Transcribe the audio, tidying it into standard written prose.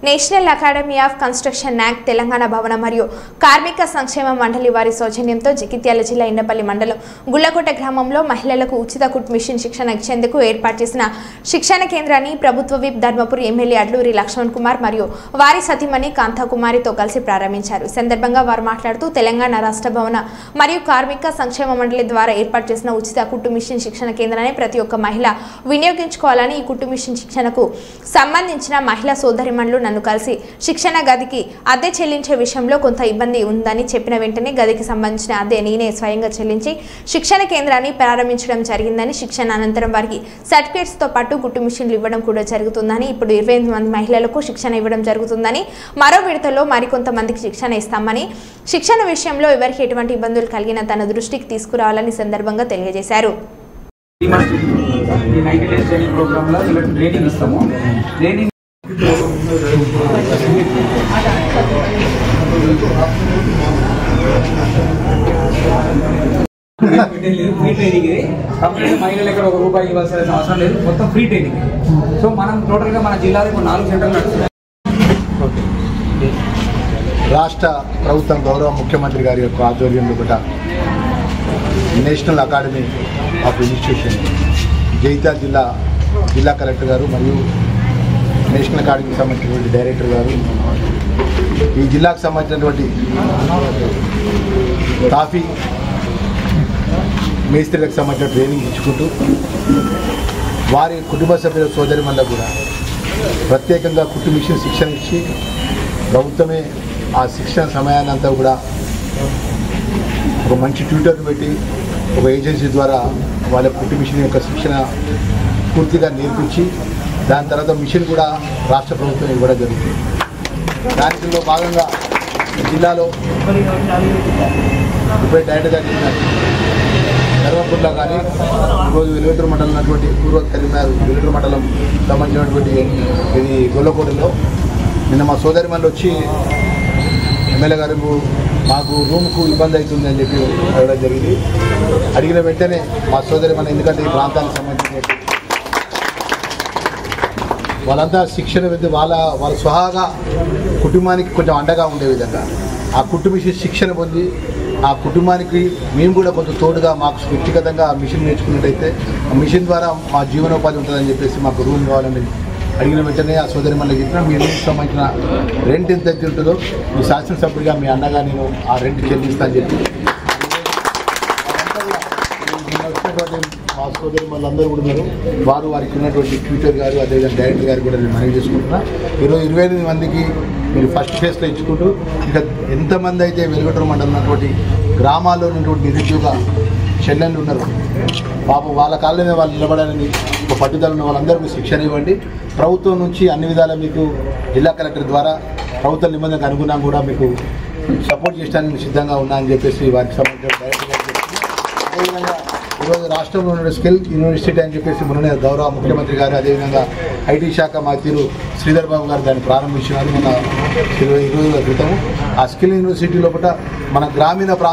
National academy of construction నాక్ తెలంగాణ భవన మరియు కార్మిక సంక్షేమ మండలి వారి సౌజన్యంతో జగిత్యాల జిల్లా ఇండపల్లి మండలం గుళ్లకోట గ్రామంలో మహిళలకు ఉచిత కుట్ మిషన్ శిక్షణ ఇచ్చేందుకు ఏర్పాటు చేసిన శిక్షణ కేంద్రాన్ని ప్రభుత్వ విప్ ధర్మపురి ఎమ్మెల్యే అడ్లూరి లక్ష్మణ్ కుమార్ మరియు వారి సతీమణి కాంతాకుమారితో కలిసి ప్రారంభించారు. ఈ సందర్భంగా వారు మాట్లాడుతూ తెలంగాణ రాష్ట్ర భవన మరియు కార్మిక సంక్షేమ మండలి ద్వారా ఏర్పాటు చేసిన ఉచిత కుట్టు మిషన్ శిక్షణ కేంద్రాన్ని ప్రతి ఒక్క మహిళ వినియోగించుకోవాలని, ఈ కుట్టు మిషన్ శిక్షణకు సంబంధించిన మహిళా సోదరిమణులు నన్ను కలిసి శిక్షణ గదికి అద్దె చెల్లించే విషయంలో కొంత ఇబ్బంది ఉందని చెప్పిన వెంటనే గదికి సంబంధించిన అద్దె నేనే స్వయంగా చెల్లించి శిక్షణ కేంద్రాన్ని ప్రారంభించడం జరిగిందని, శిక్షణ అనంతరం వారికి సర్టిఫికేట్స్ తో పాటు కుట్టు మిషన్లు ఇవ్వడం కూడా జరుగుతుందని, ఇప్పుడు 28 మంది మహిళలకు శిక్షణ ఇవ్వడం జరుగుతుందని, మరో విడతలో మరికొంతమందికి శిక్షణ ఇస్తామని, శిక్షణ విషయంలో ఎవరికి ఎటువంటి ఇబ్బందులు కలిగినా తన దృష్టికి తీసుకురావాలని సందర్భంగా తెలియజేశారు. ఫ్రీ ట్రైనింగ్ ఇది కంప్లీట్ మహిళలు ఇక్కడ ఒక రూపాయి ఇవ్వాల్సిన అవసరం లేదు, మొత్తం ఫ్రీ ట్రైనింగ్. సో మనం టోటల్గా మన జిల్లాలో ఇప్పుడు 4 సెంటర్లు నడుస్తున్నాయి. రాష్ట్ర ప్రభుత్వం గౌరవ ముఖ్యమంత్రి గారి యొక్క ఆధ్వర్యంలో కూడా national academy of institution Jagtial జిల్లా కలెక్టర్ గారు మరియు నేషనల్ అకాడమీకి సంబంధించినటువంటి డైరెక్టర్ గారు ఈ జిల్లాకు సంబంధించినటువంటి కాఫీ మేస్త్రీలకు సంబంధించిన ట్రైనింగ్ ఇచ్చుకుంటూ వారి కుటుంబ సభ్యుల సోదరిమణులకు కూడా ప్రత్యేకంగా కుట్టు మిషన్ శిక్షణ ఇచ్చి ప్రభుత్వమే ఆ శిక్షణ సమయాన్ని అంతా కూడా ఒక మంచి ట్యూటర్ని పెట్టి ఒక ఏజెన్సీ ద్వారా వాళ్ళ కుట్టు మిషన్ యొక్క శిక్షణ పూర్తిగా నేర్పించి దాని తర్వాత మిషన్ కూడా రాష్ట్ర ప్రభుత్వం ఇవ్వడం జరుగుతుంది. దానిలో భాగంగా జిల్లాలో ఇప్పుడు డైరెక్ట్గా ధర్మపురిలో కానీ ఈరోజు వెలుగుటూరు మండలం ఉన్నటువంటి పూర్వ కరీంనగర్ వెలుగుటూరు మండలం సంబంధించినటువంటి ఇది గొల్లకోటలో నిన్న మా సోదరిమణులు వచ్చి ఎమ్మెల్యే గారు మాకు రూమ్కు ఇబ్బంది అవుతుంది అని చెప్పి అడగడం జరిగింది. అడిగిన వెంటనే మా సోదరిమణులు, ఎందుకంటే ఈ ప్రాంతానికి సంబంధించిన వాళ్ళంతా శిక్షణ వాళ్ళ స్వహాగా కుటుంబానికి కొంచెం అండగా ఉండే విధంగా ఆ కుట్టు మిషన్ శిక్షణ పొంది ఆ కుటుంబానికి మేము కూడా కొంచెం తోడుగా మాకు వ్యక్తిగతంగా ఆ మిషన్ నేర్చుకున్నట్టయితే ఆ మిషన్ ద్వారా మా జీవనోపాధి ఉంటుందని చెప్పేసి మాకు రూమ్ కావాలని అడిగిన వెంటనే ఆ సోదరి మళ్ళీ చెప్పిన మీ రూమ్కి సంబంధించిన రెంట్ ఎంత ఉంటుందో మీ శాసనసభ్యుడిగా మీ అన్నగా నేను ఆ రెంట్ చెల్లిస్తానని చెప్పి మా సోదరి వాళ్ళందరూ కూడా ఉన్నారు. వారికి ఉన్నటువంటి ట్యూటర్ గారు అదేవిధంగా డైరెక్టర్ గారు కూడా నేను మనవి చేసుకుంటున్నా. ఈరోజు 28 మందికి మీరు ఫస్ట్ ఫేజ్లో ఇచ్చుకుంటూ ఇంకా ఎంతమంది అయితే వెలుగుటూరు మండలం ఉన్నటువంటి గ్రామాల్లో ఉన్నటువంటి నిరుద్యోగ చెల్లెళ్ళు ఉన్నారు, పాపం వాళ్ళ కాళ్ళ మీద వాళ్ళు నిలబడాలని ఒక పట్టుదల ఉన్న వాళ్ళందరూ శిక్షణ ఇవ్వండి. ప్రభుత్వం నుంచి అన్ని విధాలా మీకు జిల్లా కలెక్టర్ ద్వారా ప్రభుత్వ నిబంధనకు అనుగుణంగా కూడా మీకు సపోర్ట్ చేయడానికి సిద్ధంగా ఉన్నా అని చెప్పేసి వారికి సంబంధించిన డైరెక్టర్ గారు చెప్తుంది. అదేవిధంగా ఈరోజు రాష్ట్రంలో ఉన్న స్కిల్ యూనివర్సిటీ అని చెప్పేసి మొన్ననే గౌరవ ముఖ్యమంత్రి గారు అదేవిధంగా ఐటీ శాఖ మంత్రులు శ్రీధర్ బాబు గారు దాన్ని ప్రారంభించినారు మన 20 రోజుల క్రితం. ఆ స్కిల్ యూనివర్సిటీ లోపల మన గ్రామీణ ప్రాంత